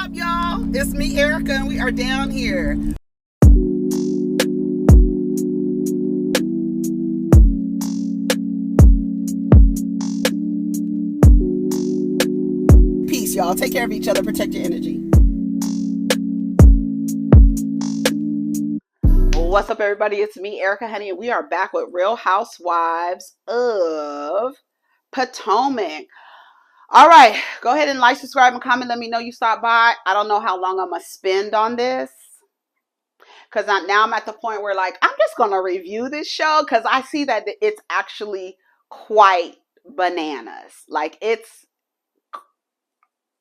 up, y'all? It's me, Erica, and we are down here. Peace, y'all. Take care of each other. Protect your energy. What's up, everybody? It's me, Erica, honey, and we are back with Real Housewives of Potomac. All right, go ahead and like, subscribe, and comment. Let me know you stopped by. I don't know how long I'm gonna spend on this, because now I'm at the point where, like, I'm just gonna review this show because I see that it's actually quite bananas. Like, it's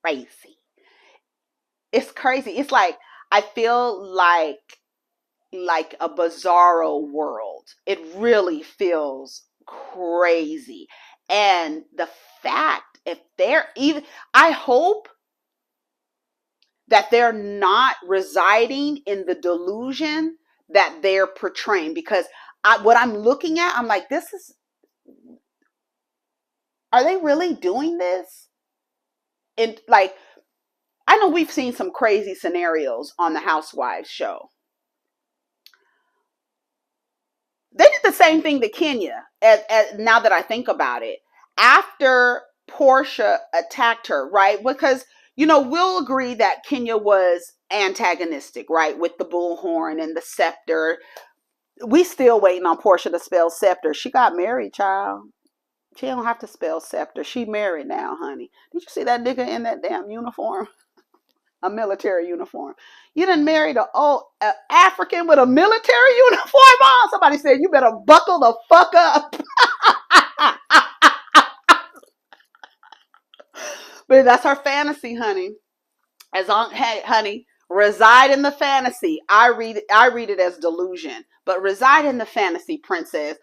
crazy. It's crazy. It's like, I feel like a bizarro world. It really feels crazy. And the fact, if they're even, I hope that they're not residing in the delusion that they're portraying, because what I'm looking at, I'm like, are they really doing this? And like, I know we've seen some crazy scenarios on the Housewives show. They did the same thing to Kenya, as now that I think about it. After Portia attacked her, right? Because, we'll agree that Kenya was antagonistic, right? With the bullhorn and the scepter. We still waiting on Portia to spell scepter. She got married, child. She don't have to spell scepter. She married now, honey. Did you see that nigga in that damn uniform? A military uniform. You done married an old African with a military uniform on. Somebody said, you better buckle the fuck up. But that's her fantasy, honey. Hey, honey, reside in the fantasy. I read it as delusion, but reside in the fantasy, princess.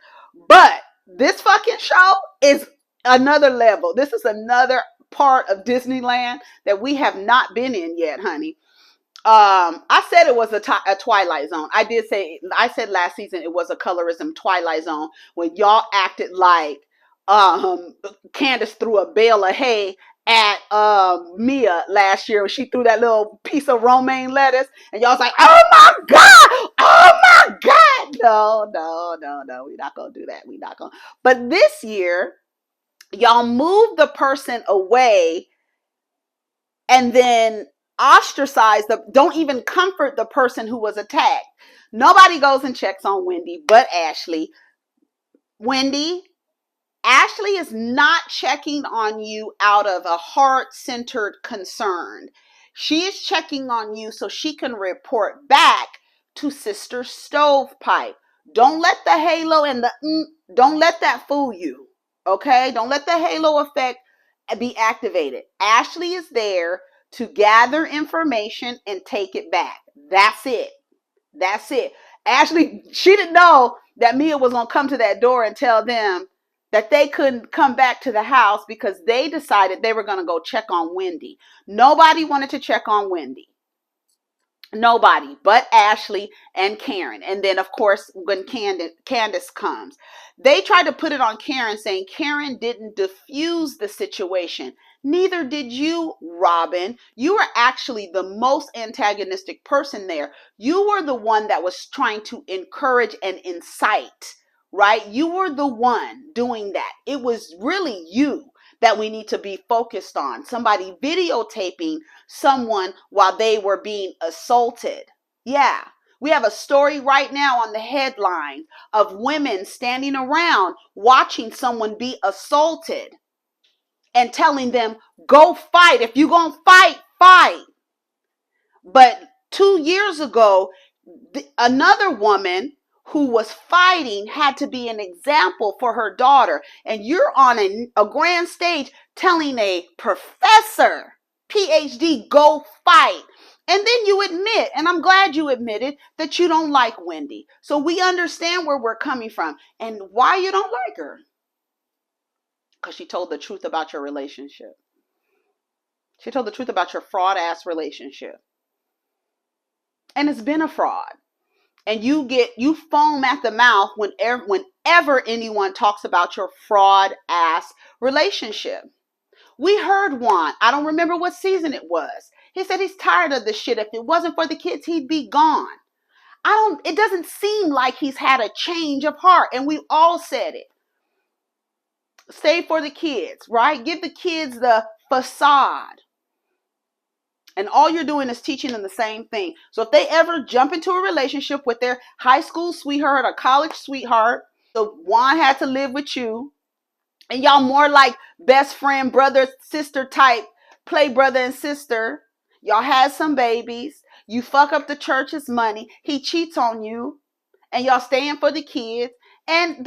But this fucking show is another level. This is another part of Disneyland that we have not been in yet, honey. I said it was a Twilight Zone. I said last season it was a colorism Twilight Zone when y'all acted like Candiace threw a bale of hay at Mia last year when she threw that little piece of romaine lettuce, and y'all was like, oh my god. No, we're not gonna do that. We're not gonna. But this year, y'all move the person away and then ostracize don't even comfort the person who was attacked. Nobody goes and checks on Wendy but Ashley. Ashley is not checking on you out of a heart-centered concern. She is checking on you so she can report back to Sister Stovepipe. Don't let the halo and don't let that fool you. Okay? Don't let the halo effect be activated. Ashley is there to gather information and take it back. That's it. Ashley, she didn't know that Mia was going to come to that door and tell them that they couldn't come back to the house because they decided they were going to go check on Wendy. Nobody wanted to check on Wendy. Nobody but Ashley and Karen. And then, of course, when Candiace comes, they tried to put it on Karen, saying Karen didn't diffuse the situation. Neither did you, Robin. You were actually the most antagonistic person there. You were the one that was trying to encourage and incite, right? You were the one doing that. It was really you that we need to be focused on. Somebody videotaping someone while they were being assaulted. Yeah. We have a story right now on the headline of women standing around watching someone be assaulted and telling them, go fight. If you're going to fight, fight. But 2 years ago, another woman who was fighting had to be an example for her daughter. And you're on a grand stage telling a professor, PhD, go fight. And then you admit, and I'm glad you admitted, that you don't like Wendy. So we understand where we're coming from and why you don't like her. Because she told the truth about your relationship. She told the truth about your fraud-ass relationship. And it's been a fraud. And you foam at the mouth whenever anyone talks about your fraud-ass relationship. We heard one, I don't remember what season it was. He said he's tired of this shit. If it wasn't for the kids, he'd be gone. It doesn't seem like he's had a change of heart. And we all said it. Stay for the kids, right? Give the kids the facade. And all you're doing is teaching them the same thing. So if they ever jump into a relationship with their high school sweetheart or college sweetheart, so one had to live with you, and y'all more like best friend, brother, sister type, play brother and sister. Y'all had some babies. You fuck up the church's money. He cheats on you, and y'all staying for the kids. And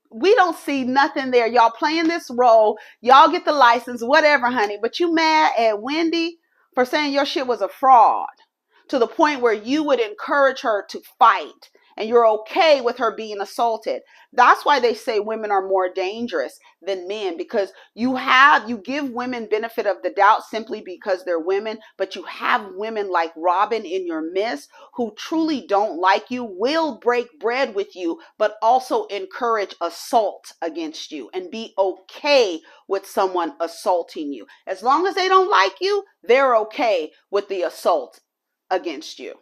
we don't see nothing there. Y'all playing this role. Y'all get the license, whatever, honey. But you mad at Wendy for saying your shit was a fraud, to the point where you would encourage her to fight, and you're okay with her being assaulted. That's why they say women are more dangerous than men, because you give women benefit of the doubt simply because they're women, but you have women like Robin in your midst who truly don't like you, will break bread with you, but also encourage assault against you and be okay with someone assaulting you. As long as they don't like you, they're okay with the assault against you.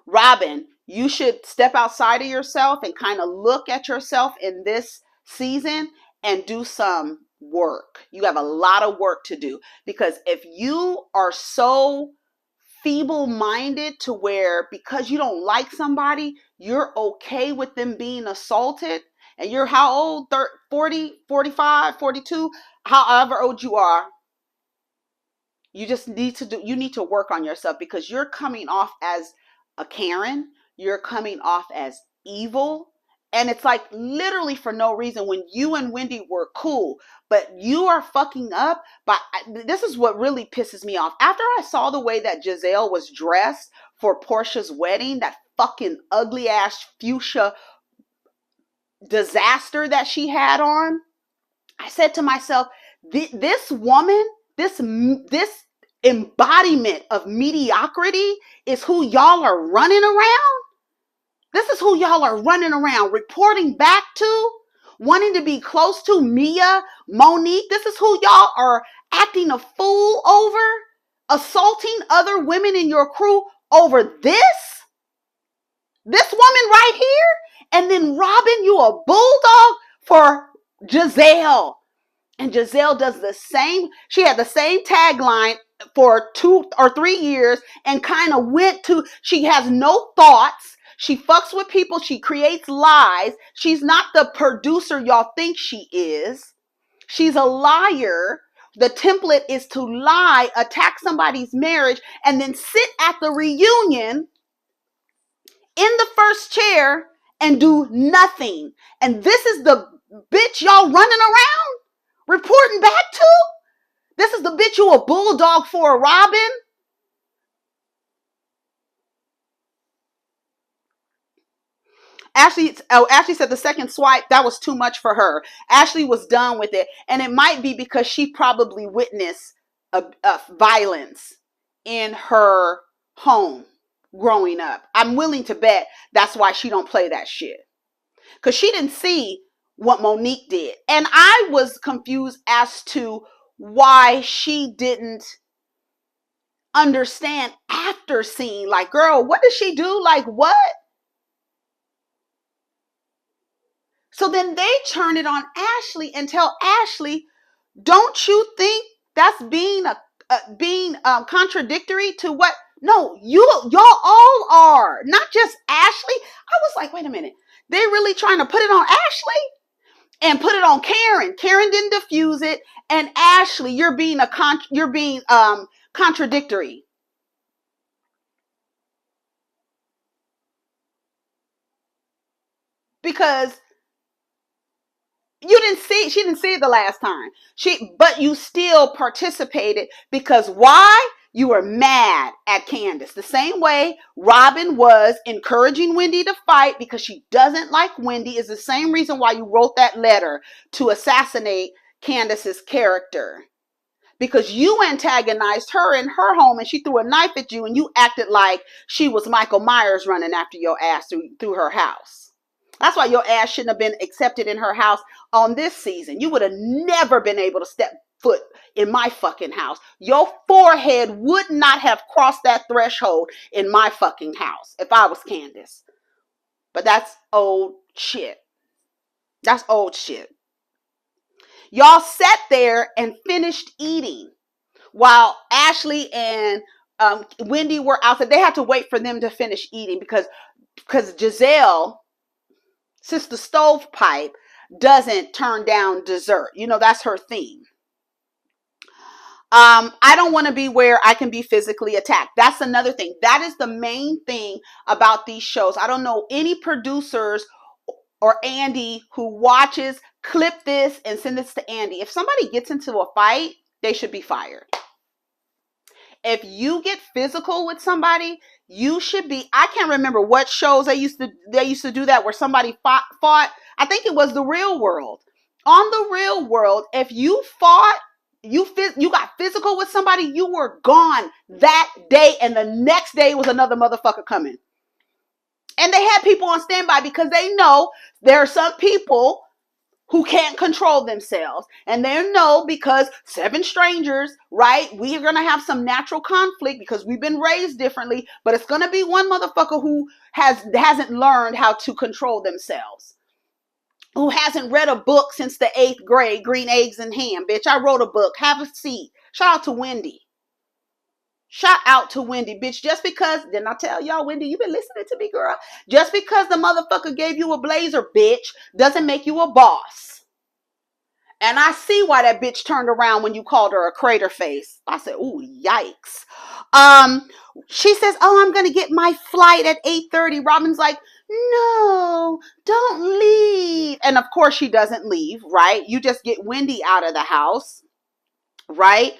Robin, you should step outside of yourself and kind of look at yourself in this season and do some work. You have a lot of work to do, because if you are so feeble-minded to where because you don't like somebody, you're okay with them being assaulted, and you're how old? 40, 45, 42, however old you are, you just need to work on yourself, because you're coming off as a Karen. You're coming off as evil. And it's like literally for no reason, when you and Wendy were cool, but you are fucking up. But this is what really pisses me off. After I saw the way that Giselle was dressed for Portia's wedding, that fucking ugly ass fuchsia disaster that she had on, I said to myself, this woman, this embodiment of mediocrity is who y'all are running around. This is who y'all are running around, reporting back to, wanting to be close to. Mia, Monique, this is who y'all are acting a fool over, assaulting other women in your crew over this woman right here. And then Robin, you a bulldog for Giselle. And Giselle does the same. She had the same tagline for 2 or 3 years and kind of she has no thoughts. She fucks with people. She creates lies. She's not the producer y'all think she is. She's a liar. The template is to lie, attack somebody's marriage, and then sit at the reunion in the first chair and do nothing. And this is the bitch y'all running around, reporting back to? This is the bitch you a bulldog for, Robin? Ashley said the second swipe, that was too much for her. Ashley was done with it. And it might be because she probably witnessed a violence in her home growing up. I'm willing to bet that's why she don't play that shit. Because she didn't see what Monique did. And I was confused as to why she didn't understand after seeing, like, girl, what did she do? Like, what? So then they turn it on Ashley and tell Ashley, don't you think that's being contradictory to what? No, y'all all are, not just Ashley. I was like, wait a minute. They really trying to put it on Ashley and put it on Karen. Karen didn't diffuse it, and Ashley, you're being contradictory. Because she didn't see it the last time. But you still participated because why? You were mad at Candiace. The same way Robin was encouraging Wendy to fight because she doesn't like Wendy is the same reason why you wrote that letter to assassinate Candiace's character. Because you antagonized her in her home and she threw a knife at you and you acted like she was Michael Myers running after your ass through her house. That's why your ass shouldn't have been accepted in her house on this season. You would have never been able to step foot in my fucking house. Your forehead would not have crossed that threshold in my fucking house if I was Candiace. But that's old shit. That's old shit. Y'all sat there and finished eating while Ashley and Wendy were outside. They had to wait for them to finish eating because Giselle, Sister Stovepipe, doesn't turn down dessert. You know, that's her theme. I don't want to be where I can be physically attacked. That's another thing. That is the main thing about these shows. I don't know any producers or Andy who watches, clip this and send this to Andy. If somebody gets into a fight, they should be fired. If you get physical with somebody, you should be. I can't remember what shows they used to do that where somebody fought. I think it was The Real World. On The Real World, if you fought, you got physical with somebody, you were gone that day, and the next day was another motherfucker coming. And they had people on standby because they know there are some people who can't control themselves. And they know because 7 strangers, right? We are going to have some natural conflict because we've been raised differently. But it's going to be one motherfucker who hasn't learned how to control themselves. Who hasn't read a book since the 8th grade, Green Eggs and Ham. Bitch, I wrote a book. Have a seat. Shout out to Wendy. Shout out to Wendy, bitch. Just because, didn't I tell y'all, Wendy, you been listening to me, girl? Just because the motherfucker gave you a blazer, bitch, doesn't make you a boss. And I see why that bitch turned around when you called her a crater face. I said, ooh, yikes. She says, oh, I'm going to get my flight at 8:30. Robin's like, no, don't leave. And of course she doesn't leave, right? You just get Wendy out of the house, right?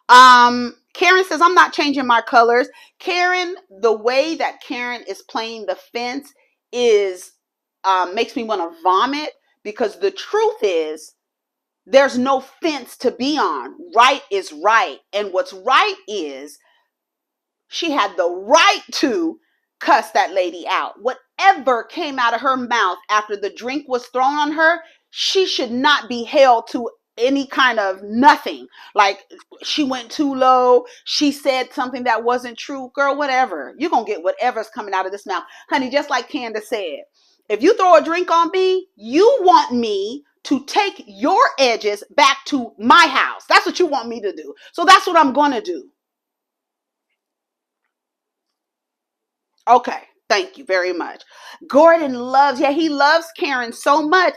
Karen says, I'm not changing my colors. Karen, the way that Karen is playing the fence is, makes me want to vomit, because the truth is there's no fence to be on. Right is right. And what's right is she had the right to cuss that lady out. Whatever came out of her mouth after the drink was thrown on her, she should not be held to any kind of nothing. Like, she went too low, she said something that wasn't true. Girl, whatever. You're going to get whatever's coming out of this mouth. Honey, just like Candiace said, if you throw a drink on me, you want me to take your edges back to my house. That's what you want me to do. So that's what I'm going to do. Okay, thank you very much. Gordon he loves Karen so much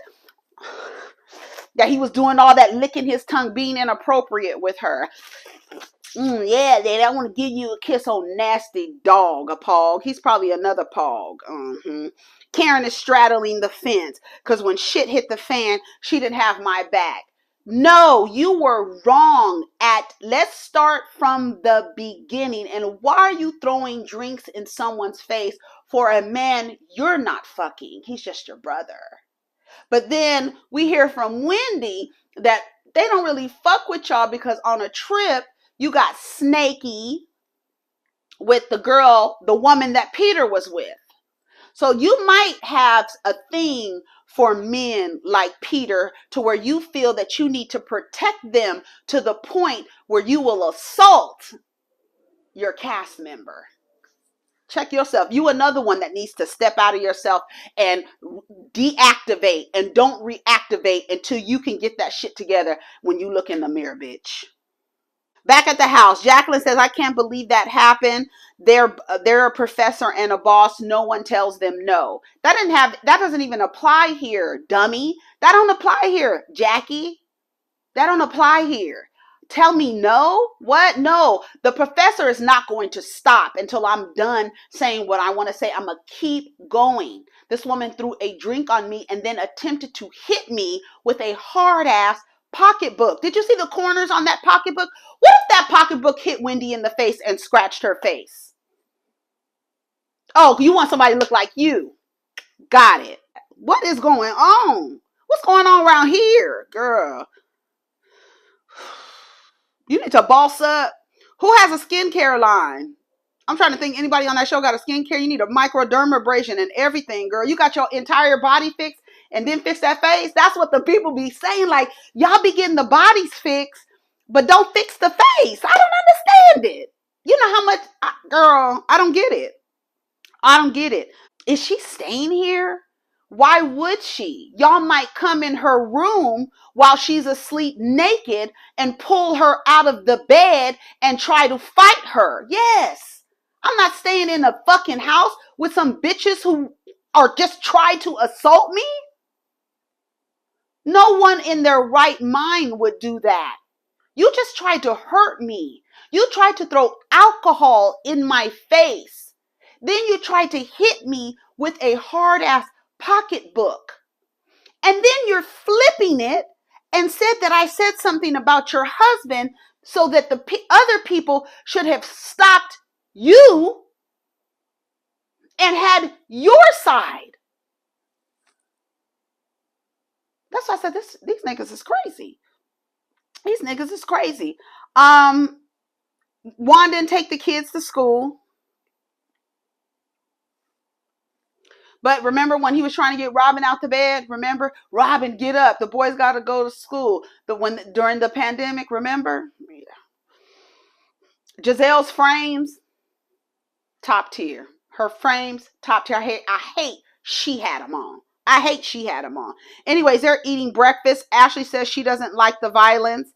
that he was doing all that licking his tongue, being inappropriate with her. Yeah, Daddy, I want to give you a kiss on nasty dog, a pog. He's probably another pog. Karen is straddling the fence because when shit hit the fan, she didn't have my back. No, you were wrong let's start from the beginning. And why are you throwing drinks in someone's face for a man you're not fucking? He's just your brother. But then we hear from Wendy that they don't really fuck with y'all because on a trip, you got snaky with the woman that Peter was with. So you might have a thing for men like Peter to where you feel that you need to protect them to the point where you will assault your cast member. Check yourself. You another one that needs to step out of yourself and deactivate, and don't reactivate until you can get that shit together when you look in the mirror, bitch. Back at the house, Jacqueline says, I can't believe that happened. They're a professor and a boss. No one tells them no. That doesn't even apply here, dummy. That don't apply here, Jackie. That don't apply here. Tell me no? What? No. The professor is not going to stop until I'm done saying what I want to say. I'm going to keep going. This woman threw a drink on me and then attempted to hit me with a hard-ass pocketbook. Did you see the corners on that pocketbook? What if that pocketbook hit Wendy in the face and scratched her face? Oh, you want somebody to look like you. Got it. What is going on? What's going on around here, girl? You need to boss up. Who has a skincare line? I'm trying to think anybody on that show got a skincare. You need a microdermabrasion and everything, girl. You got your entire body fixed and then fix that face. That's what the people be saying. Like, y'all be getting the bodies fixed, but don't fix the face. I don't understand it. You know how much, girl, I don't get it. I don't get it. Is she staying here? Why would she? Y'all might come in her room while she's asleep naked and pull her out of the bed and try to fight her. Yes. I'm not staying in a fucking house with some bitches who are just trying to assault me. No one in their right mind would do that. You just tried to hurt me. You tried to throw alcohol in my face. Then you tried to hit me with a hard ass pocketbook. And then you're flipping it and said that I said something about your husband so that the other people should have stopped you and had your side. That's why I said these niggas is crazy. These niggas is crazy. Juan didn't take the kids to school. But remember when he was trying to get Robin out the bed? Remember? Robin, get up. The boys got to go to school. During the pandemic, remember? Giselle's frames, top tier. Her frames, top tier. I hate she had them on. I hate she had them on. Anyways, they're eating breakfast. Ashley says she doesn't like the violence.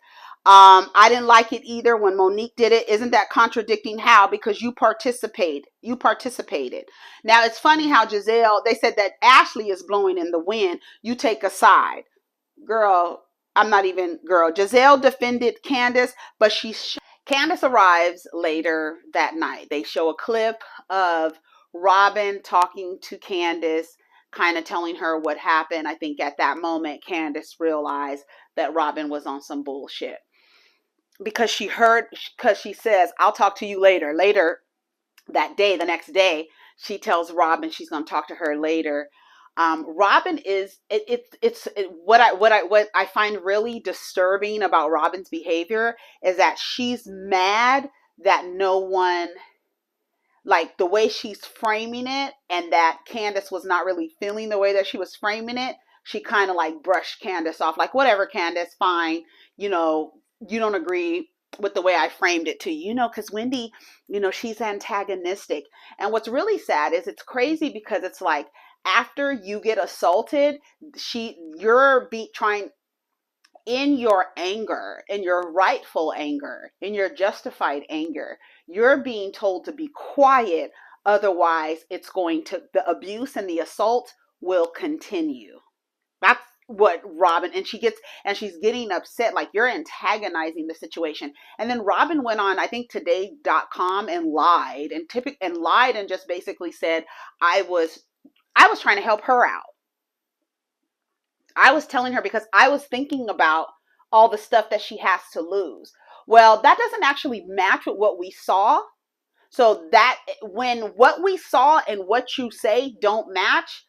I didn't like it either when Monique did it. Isn't that contradicting? How? Because you participated. You participated. Now, it's funny how Giselle, they said that Ashley is blowing in the wind. You take a side. Girl, girl. Giselle defended Candiace, but Candiace arrives later that night. They show a clip of Robin talking to Candiace, kind of telling her what happened. I think at that moment, Candiace realized that Robin was on some bullshit. Because she says, I'll talk to you later. Later that day, the next day, she tells Robin she's going to talk to her later. Robin is what I find really disturbing about Robin's behavior is that she's mad that no one, like the way she's framing it, and that Candiace was not really feeling the way that she was framing it. She kind of like brushed Candiace off, like, whatever, Candiace, fine. You don't agree with the way I framed it to you, because Wendy, she's antagonistic. And what's really sad is it's crazy because it's like after you get assaulted, you're trying in your anger, in your rightful anger, in your justified anger, you're being told to be quiet. Otherwise, the abuse and the assault will continue. That's what Robin, and she's getting upset, like you're antagonizing the situation. And then Robin went on, I think today.com, and lied and just basically said, I was trying to help her out. I was telling her because I was thinking about all the stuff that she has to lose. Well, that doesn't actually match with what we saw. So that when what we saw and what you say don't match,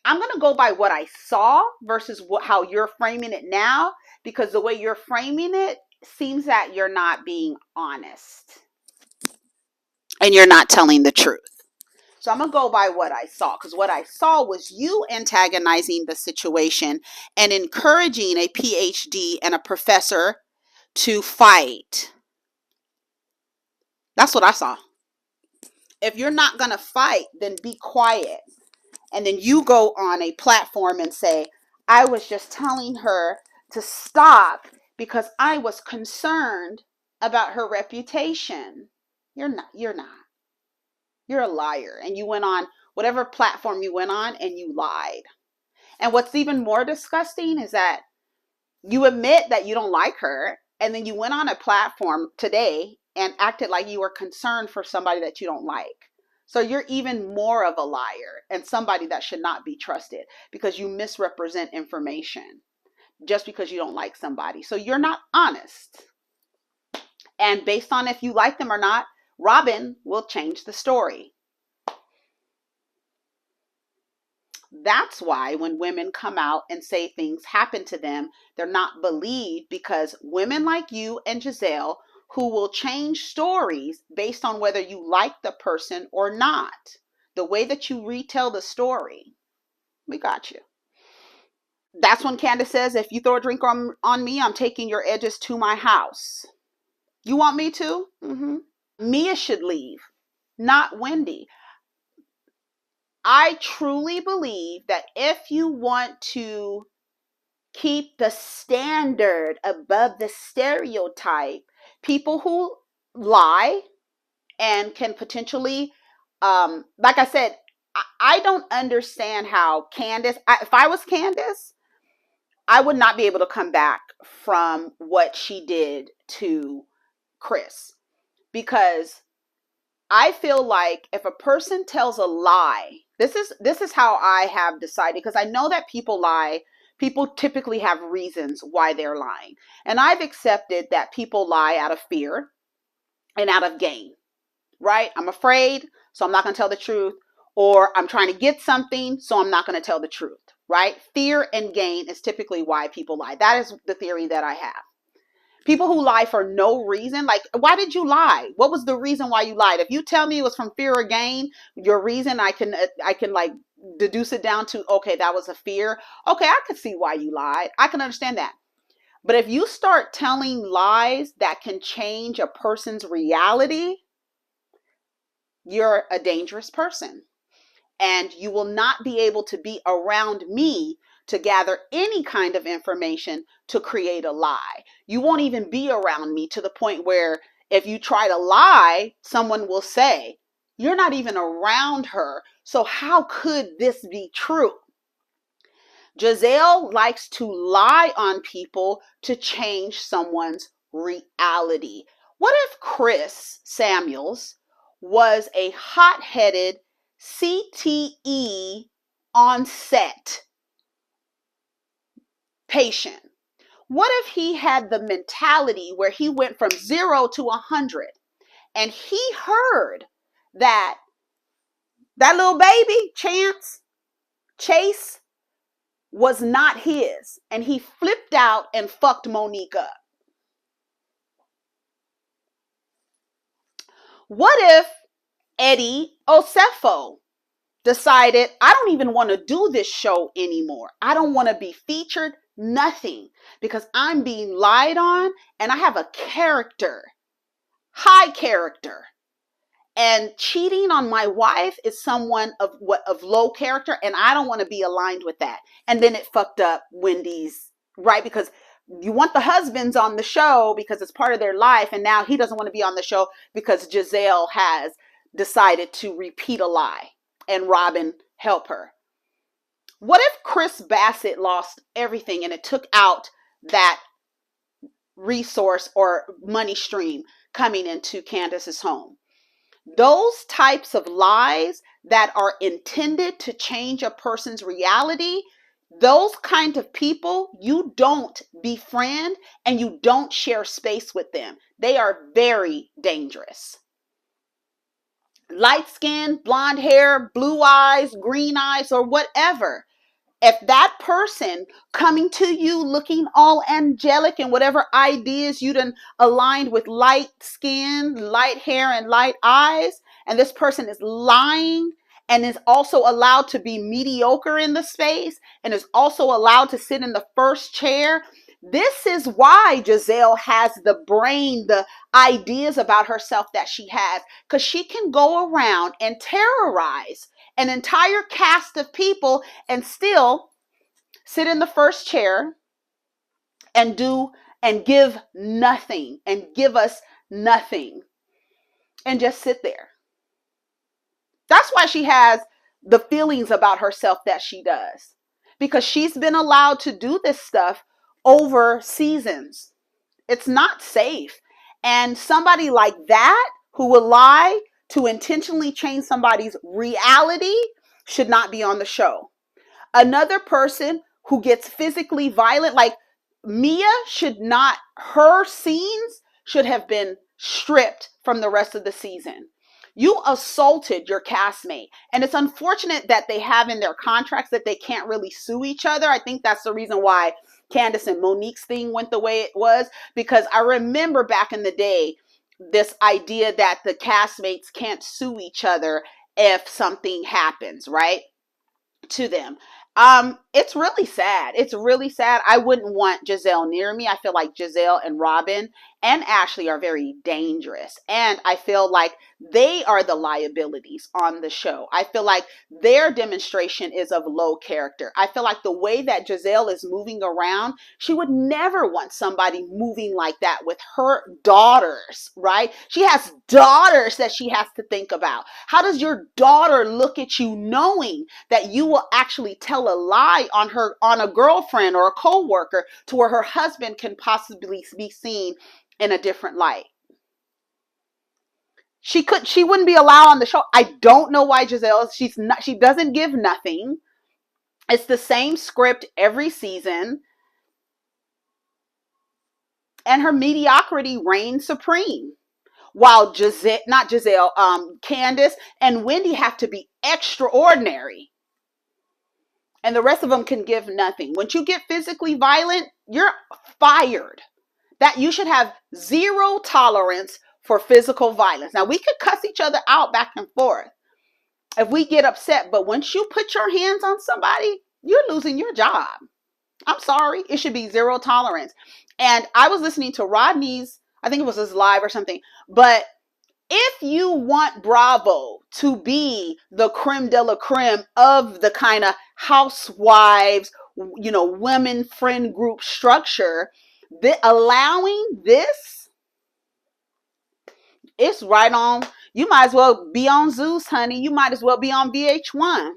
I'm going to go by what I saw versus how you're framing it now, because the way you're framing it seems that you're not being honest and you're not telling the truth. So I'm going to go by what I saw, because what I saw was you antagonizing the situation and encouraging a PhD and a professor to fight. That's what I saw. If you're not going to fight, then be quiet. And then you go on a platform and say, I was just telling her to stop because I was concerned about her reputation. You're not. You're a liar. And you went on whatever platform you went on and you lied. And what's even more disgusting is that you admit that you don't like her, and then you went on a platform today and acted like you were concerned for somebody that you don't like. So you're even more of a liar and somebody that should not be trusted, because you misrepresent information just because you don't like somebody. So you're not honest. And based on if you like them or not, Robin will change the story. That's why when women come out and say things happen to them, they're not believed, because women like you and Giselle, who will change stories based on whether you like the person or not, the way that you retell the story, we got you. That's when Candiace says, if you throw a drink on me, I'm taking your edges to my house. You want me to? Mm-hmm. Mia should leave, not Wendy. I truly believe that if you want to keep the standard above the stereotype, people who lie and can potentially, like I said, I don't understand how Candiace, if I was Candiace, I would not be able to come back from what she did to Chris, because I feel like if a person tells a lie, this is how I have decided, because I know that people lie. People typically have reasons why they're lying. And I've accepted that people lie out of fear and out of gain, right? I'm afraid, so I'm not going to tell the truth, or I'm trying to get something, so I'm not going to tell the truth, right? Fear and gain is typically why people lie. That is the theory that I have. People who lie for no reason, like, why did you lie? What was the reason why you lied? If you tell me it was from fear or gain, your reason, I can like deduce it down to, okay, that was a fear. Okay, I could see why you lied. I can understand that. But if you start telling lies that can change a person's reality, you're a dangerous person. And you will not be able to be around me to gather any kind of information to create a lie. You won't even be around me to the point where if you try to lie, someone will say, you're not even around her, so how could this be true? Giselle likes to lie on people to change someone's reality. What if Chris Samuels was a hot-headed CTE on set patient? What if he had the mentality where he went from 0 to 100 and he heard that little baby Chase was not his, and he flipped out and fucked Monique up? What if Eddie Osefo decided, I don't even want to do this show anymore. I don't want to be featured, nothing, because I'm being lied on and I have a character, high character. And cheating on my wife is someone of low character, and I don't want to be aligned with that. And then it fucked up Wendy's, right? Because you want the husbands on the show because it's part of their life, and now he doesn't want to be on the show because Giselle has decided to repeat a lie and Robin help her. What if Chris Bassett lost everything and it took out that resource or money stream coming into Candiace's home? Those types of lies that are intended to change a person's reality, those kind of people, you don't befriend and you don't share space with them. They are very dangerous. Light skin, blonde hair, blue eyes, green eyes, or whatever. If that person coming to you looking all angelic and whatever ideas you done aligned with light skin, light hair, and light eyes, and this person is lying and is also allowed to be mediocre in the space and is also allowed to sit in the first chair, this is why Giselle has the brain, the ideas about herself that she has, because she can go around and terrorize an entire cast of people and still sit in the first chair and give nothing and give us nothing and just sit there. That's why she has the feelings about herself that she does, because she's been allowed to do this stuff over seasons. It's not safe. And somebody like that who will lie to intentionally change somebody's reality should not be on the show. Another person who gets physically violent, like Mia, her scenes should have been stripped from the rest of the season. You assaulted your castmate. And it's unfortunate that they have in their contracts that they can't really sue each other. I think that's the reason why Candiace and Monique's thing went the way it was, because I remember back in the day, this idea that the castmates can't sue each other if something happens, right, to them. It's really sad. It's really sad. I wouldn't want Giselle near me. I feel like Giselle and Robin and Ashley are very dangerous. And I feel like they are the liabilities on the show. I feel like their demonstration is of low character. I feel like the way that Giselle is moving around, she would never want somebody moving like that with her daughters, right? She has daughters that she has to think about. How does your daughter look at you knowing that you will actually tell a lie on a girlfriend or a co-worker to where her husband can possibly be seen in a different light? She wouldn't be allowed on the show. I don't know why Giselle, she doesn't give nothing. It's the same script every season. And her mediocrity reigns supreme. While Candiace and Wendy have to be extraordinary. And the rest of them can give nothing. Once you get physically violent, you're fired. That you should have zero tolerance for physical violence. Now, we could cuss each other out back and forth if we get upset, but once you put your hands on somebody, you're losing your job. I'm sorry. It should be zero tolerance. And I was listening to Rodney's, I think it was his live or something, but if you want Bravo to be the creme de la creme of the kind of housewives, women friend group structure, allowing this, it's right on. You might as well be on Zeus, honey. You might as well be on VH1.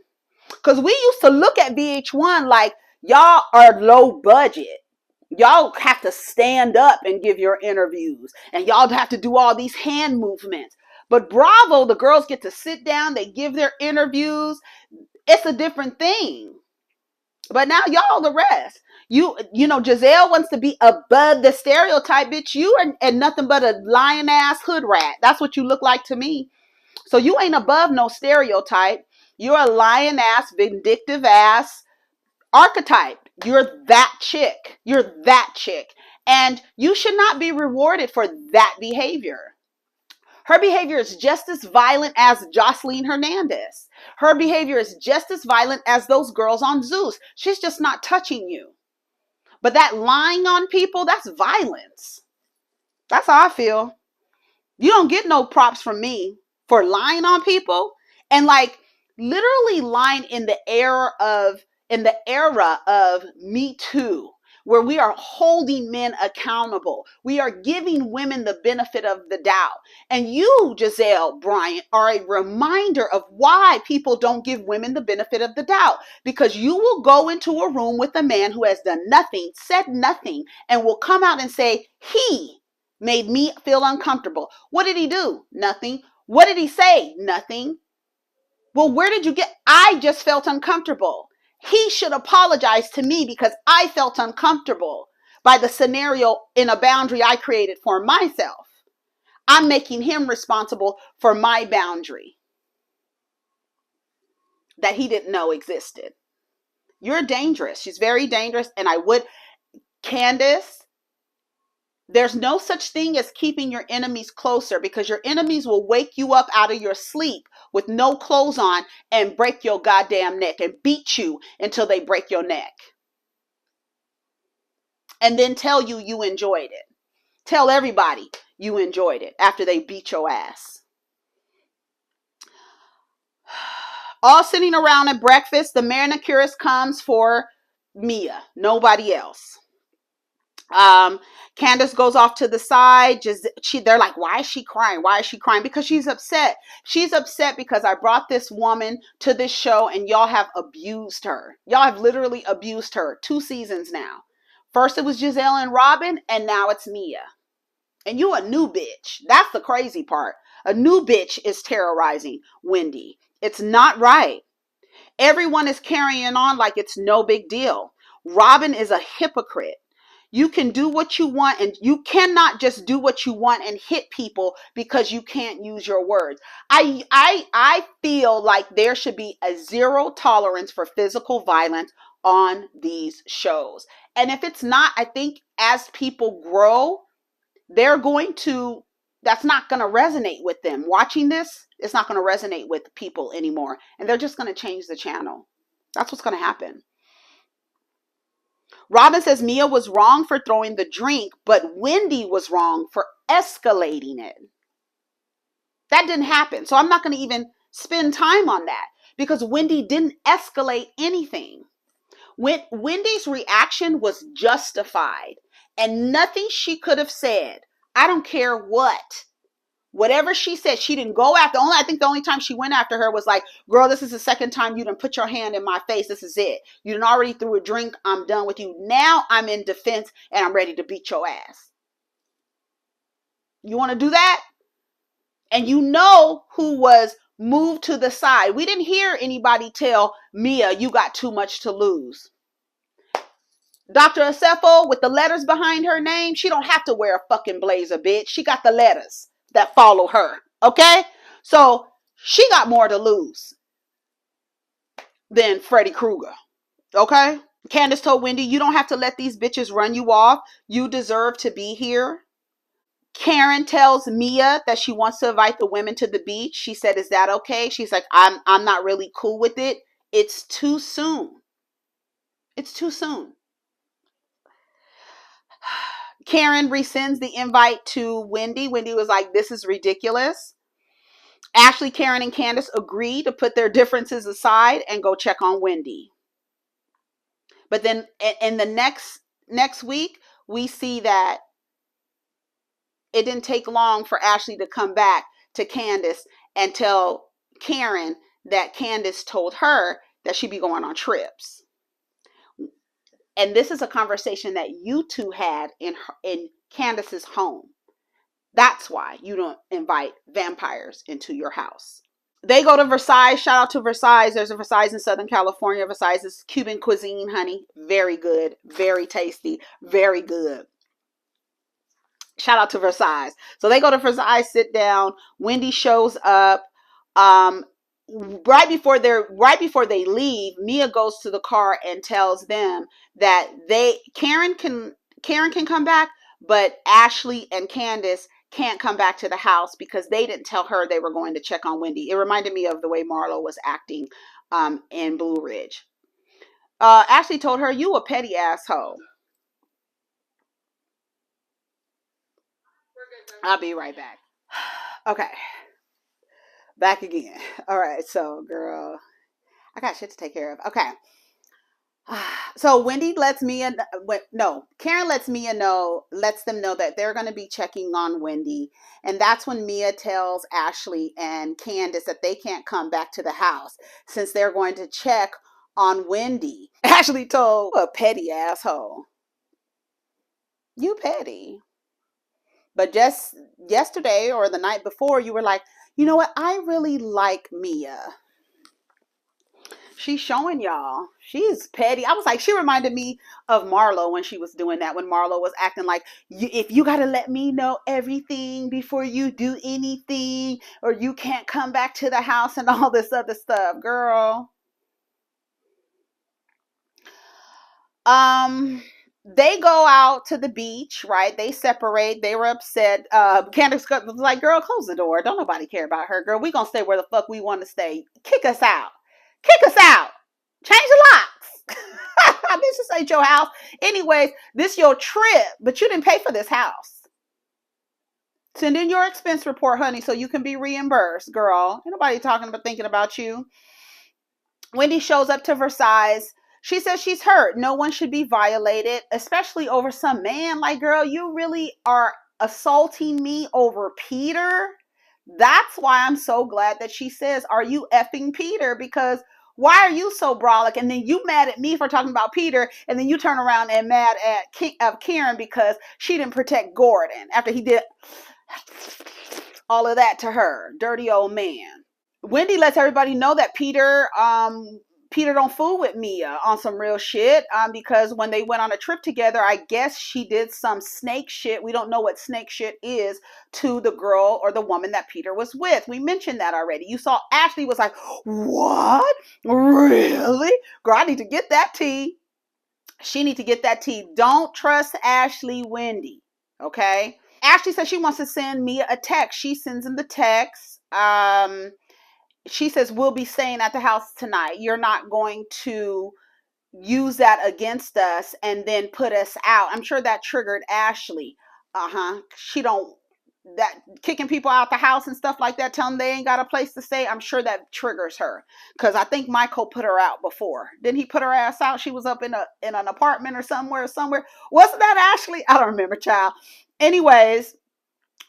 Because we used to look at VH1 like, y'all are low budget. Y'all have to stand up and give your interviews. And y'all have to do all these hand movements. But Bravo, the girls get to sit down. They give their interviews. It's a different thing. But now y'all the rest. Giselle wants to be above the stereotype. Bitch, you are nothing but a lion ass hood rat. That's what you look like to me. So you ain't above no stereotype. You're a lion ass, vindictive ass archetype. You're that chick. You're that chick. And you should not be rewarded for that behavior. Her behavior is just as violent as Jocelyn Hernandez. Her behavior is just as violent as those girls on Zeus. She's just not touching you. But that lying on people, that's violence. That's how I feel. You don't get no props from me for lying on people. And literally lying in the era of Me Too, where we are holding men accountable. We are giving women the benefit of the doubt. And you, Giselle Bryant, are a reminder of why people don't give women the benefit of the doubt. Because you will go into a room with a man who has done nothing, said nothing, and will come out and say, he made me feel uncomfortable. What did he do? Nothing. What did he say? Nothing. Well, where did you get? I just felt uncomfortable. He should apologize to me because I felt uncomfortable by the scenario in a boundary I created for myself. I'm making him responsible for my boundary that he didn't know existed. You're dangerous. She's very dangerous. And Candiace, there's no such thing as keeping your enemies closer, because your enemies will wake you up out of your sleep with no clothes on and break your goddamn neck and beat you until they break your neck. And then tell you enjoyed it. Tell everybody you enjoyed it after they beat your ass. All sitting around at breakfast, the manicurist comes for Mia, nobody else. Candiace goes off to the side. They're like, why is she crying? Why is she crying? Because she's upset. She's upset because I brought this woman to this show and y'all have abused her. Y'all have literally abused her 2 seasons now. First it was Giselle and Robin, and now it's Mia. And you a new bitch. That's the crazy part. A new bitch is terrorizing Wendy. It's not right. Everyone is carrying on like it's no big deal. Robin is a hypocrite. You can do what you want, and you cannot just do what you want and hit people because you can't use your words. I feel like there should be a zero tolerance for physical violence on these shows. And if it's not, I think as people grow, that's not going to resonate with them. Watching this, it's not going to resonate with people anymore. And they're just going to change the channel. That's what's going to happen. Robin says Mia was wrong for throwing the drink, but Wendy was wrong for escalating it. That didn't happen. So I'm not going to even spend time on that because Wendy didn't escalate anything. Wendy's reaction was justified and nothing she could have said. I don't care what. Whatever she said, she didn't go after. I think the only time she went after her was like, girl, this is the second time you done put your hand in my face. This is it. You done already threw a drink. I'm done with you. Now I'm in defense and I'm ready to beat your ass. You want to do that? And you know who was moved to the side. We didn't hear anybody tell Mia, you got too much to lose. Dr. Acefo with the letters behind her name, she don't have to wear a fucking blazer, bitch. She got the letters that follow her. Okay? So she got more to lose than Freddy Krueger. Okay? Candiace told Wendy, you don't have to let these bitches run you off. You deserve to be here. Karen tells Mia that she wants to invite the women to the beach. She said, is that okay? She's like, I'm not really cool with it. It's too soon. It's too soon. Karen rescinds the invite to Wendy. Wendy was like, this is ridiculous. Ashley, Karen, and Candiace agree to put their differences aside and go check on Wendy. But then in the next week, we see that it didn't take long for Ashley to come back to Candiace and tell Karen that Candiace told her that she'd be going on trips. And this is a conversation that you two had in Candiace's home. That's why you don't invite vampires into your house. They go to Versailles. Shout out to Versailles. There's a Versailles in Southern California. Versailles is Cuban cuisine, honey. Very good. Very tasty. Very good. Shout out to Versailles. So they go to Versailles, sit down. Wendy shows up. Right before they leave, Mia goes to the car and tells them that Karen can come back, but Ashley and Candiace can't come back to the house because they didn't tell her they were going to check on Wendy. It reminded me of the way Marlo was acting in Blue Ridge. Ashley told her, you a petty asshole. I'll be right back. Okay. Back again. All right. So, girl, I got shit to take care of. Okay. So Wendy lets Mia, Karen lets them know that they're going to be checking on Wendy. And that's when Mia tells Ashley and Candiace that they can't come back to the house since they're going to check on Wendy. Ashley told a petty asshole. You petty. But just yesterday or the night before, you were like, you know what? I really like Mia. She's showing y'all. She's petty. I was like, she reminded me of Marlo when she was doing that. When Marlo was acting like, if you got to let me know everything before you do anything, or you can't come back to the house and all this other stuff. Girl. They go out to the beach, right? They separate. They were upset. Candiace was like, girl, close the door. Don't nobody care about her, girl. We gonna stay where the fuck we want to stay. Kick us out. Kick us out. Change the locks. This ain't your house. Anyways, this your trip, but you didn't pay for this house. Send in your expense report, honey, so you can be reimbursed, girl. Ain't nobody thinking about you. Wendy shows up to Versailles. She says she's hurt. No one should be violated, especially over some man. Like, girl, you really are assaulting me over Peter? That's why I'm so glad that she says, are you effing Peter? Because why are you so brolic? And then you mad at me for talking about Peter, and then you turn around and mad at Karen because she didn't protect Gordon after he did all of that to her. Dirty old man. Wendy lets everybody know that Peter don't fool with Mia on some real shit, because when they went on a trip together, I guess she did some snake shit. We don't know what snake shit is to the girl or the woman that Peter was with. We mentioned that already. You saw Ashley was like, what? Really? Girl, I need to get that tea. She need to get that tea. Don't trust Ashley, Wendy. Okay? Ashley says she wants to send Mia a text. She sends him the text. she says, we'll be staying at the house tonight. You're not going to use that against us and then put us out. I'm sure that triggered Ashley. She don't, that kicking people out the house and stuff like that, telling them they ain't got a place to stay. I'm sure that triggers her, because I think Michael put her out before. Didn't he put her ass out? She was up in an apartment or somewhere. Wasn't that Ashley? I don't remember, child. Anyways,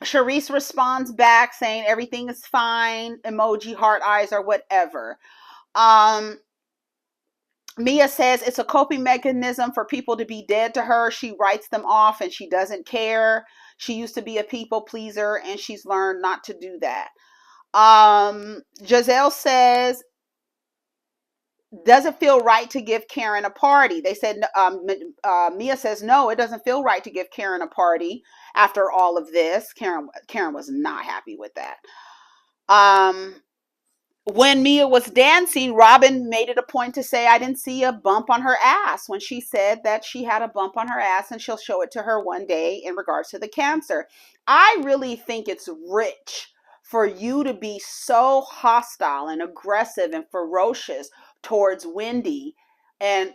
Charisse responds back saying everything is fine, emoji, heart eyes, or whatever. Mia says it's a coping mechanism for people to be dead to her. She writes them off and she doesn't care. She used to be a people pleaser and she's learned not to do that. Giselle says, does it feel right to give Karen a party? They said, Mia says, no, it doesn't feel right to give Karen a party after all of this. Karen was not happy with that. When Mia was dancing, Robin made it a point to say, I didn't see a bump on her ass, when she said that she had a bump on her ass and she'll show it to her one day in regards to the cancer. I really think it's rich for you to be so hostile and aggressive and ferocious towards Wendy, and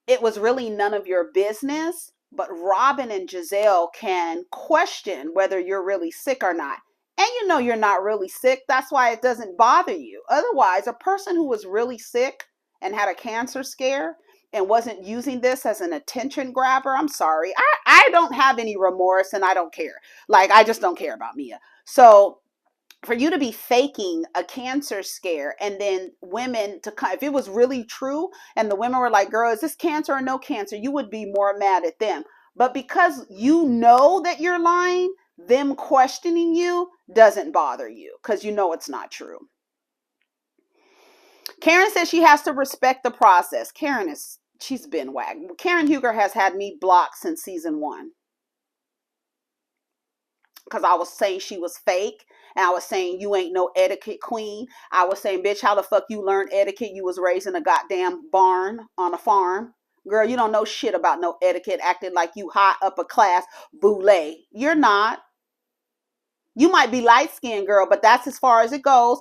it was really none of your business, but Robin and Giselle can question whether you're really sick or not. And you know you're not really sick. That's why it doesn't bother you. Otherwise, a person who was really sick and had a cancer scare and wasn't using this as an attention grabber, I'm sorry. I don't have any remorse and I don't care. Like, I just don't care about Mia. So for you to be faking a cancer scare and then women to come, if it was really true and the women were like, girl, is this cancer or no cancer? You would be more mad at them. But because you know that you're lying, them questioning you doesn't bother you because you know it's not true. Karen says she has to respect the process. She's been whacked. Karen Huger has had me blocked since season 1. Because I was saying she was fake. And I was saying you ain't no etiquette queen. I was saying, bitch, how the fuck you learn etiquette? You was raised in a goddamn barn on a farm. Girl, you don't know shit about no etiquette, acting like you high upper class boule. You're not. You might be light-skinned, girl, but that's as far as it goes.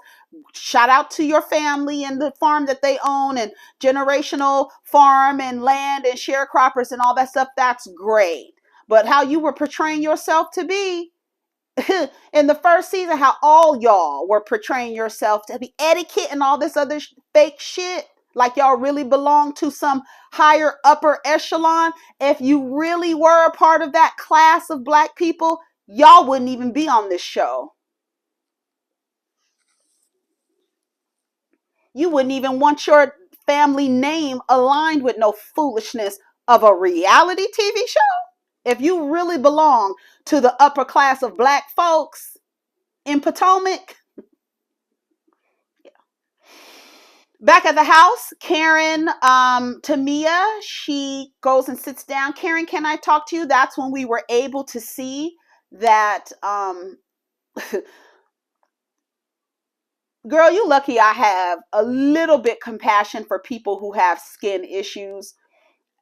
Shout out to your family and the farm that they own and generational farm and land and sharecroppers and all that stuff. That's great. But how you were portraying yourself to be in the first season, how all y'all were portraying yourself to be etiquette and all this other fake shit, like y'all really belong to some higher upper echelon. If you really were a part of that class of black people, y'all wouldn't even be on this show. You wouldn't even want your family name aligned with no foolishness of a reality TV show. If you really belong to the upper class of black folks in Potomac. Yeah. Back at the house, Karen, to Mia, she goes and sits down. Karen, can I talk to you? That's when we were able to see that, girl, you lucky I have a little bit compassion for people who have skin issues.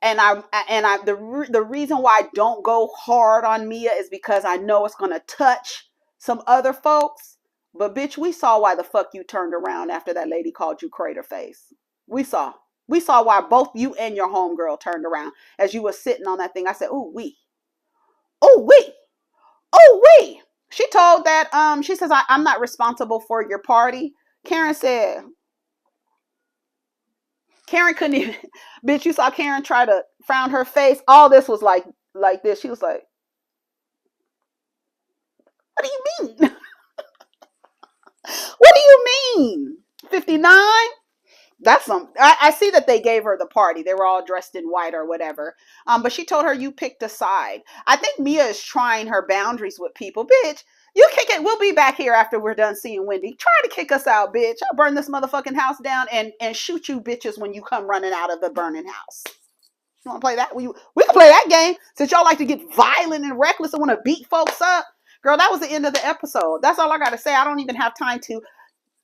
And the reason why I don't go hard on Mia is because I know it's gonna touch some other folks. But bitch, we saw why the fuck you turned around after that lady called you crater face. We saw why both you and your homegirl turned around as you were sitting on that thing. I said, ooh wee, ooh wee, ooh wee. She told that she says I'm not responsible for your party. Karen said. Karen couldn't even, bitch, you saw Karen try to frown her face. All this was like this. She was like, what do you mean? What do you mean? 59? That's some, I see that they gave her the party. They were all dressed in white or whatever. But she told her you picked a side. I think Mia is trying her boundaries with people. Bitch, you kick it. We'll be back here after we're done seeing Wendy. Try to kick us out, bitch. I'll burn this motherfucking house down and shoot you bitches when you come running out of the burning house. You want to play that? We can play that game. Since y'all like to get violent and reckless and want to beat folks up. Girl, that was the end of the episode. That's all I got to say. I don't even have time to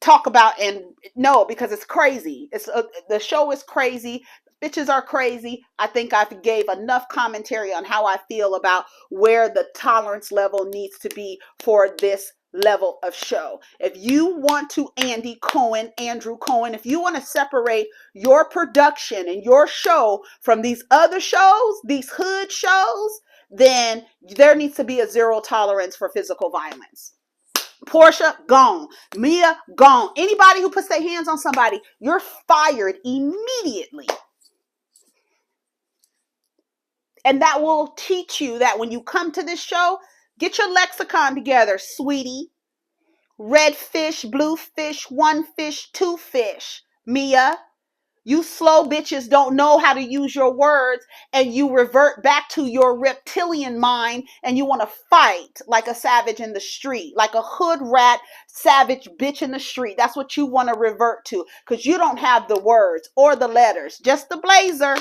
talk about and no, because it's crazy. The show is crazy. Bitches are crazy. I think I gave enough commentary on how I feel about where the tolerance level needs to be for this level of show. If you want to Andrew Cohen, if you want to separate your production and your show from these other shows, these hood shows, then there needs to be a zero tolerance for physical violence. Portia, gone. Mia, gone. Anybody who puts their hands on somebody, you're fired immediately. And that will teach you that when you come to this show, get your lexicon together, sweetie. Red fish, blue fish, one fish, two fish. Mia, you slow bitches don't know how to use your words, and you revert back to your reptilian mind, and you want to fight like a savage in the street, like a hood rat savage bitch in the street. That's what you want to revert to, because you don't have the words or the letters, just the blazer.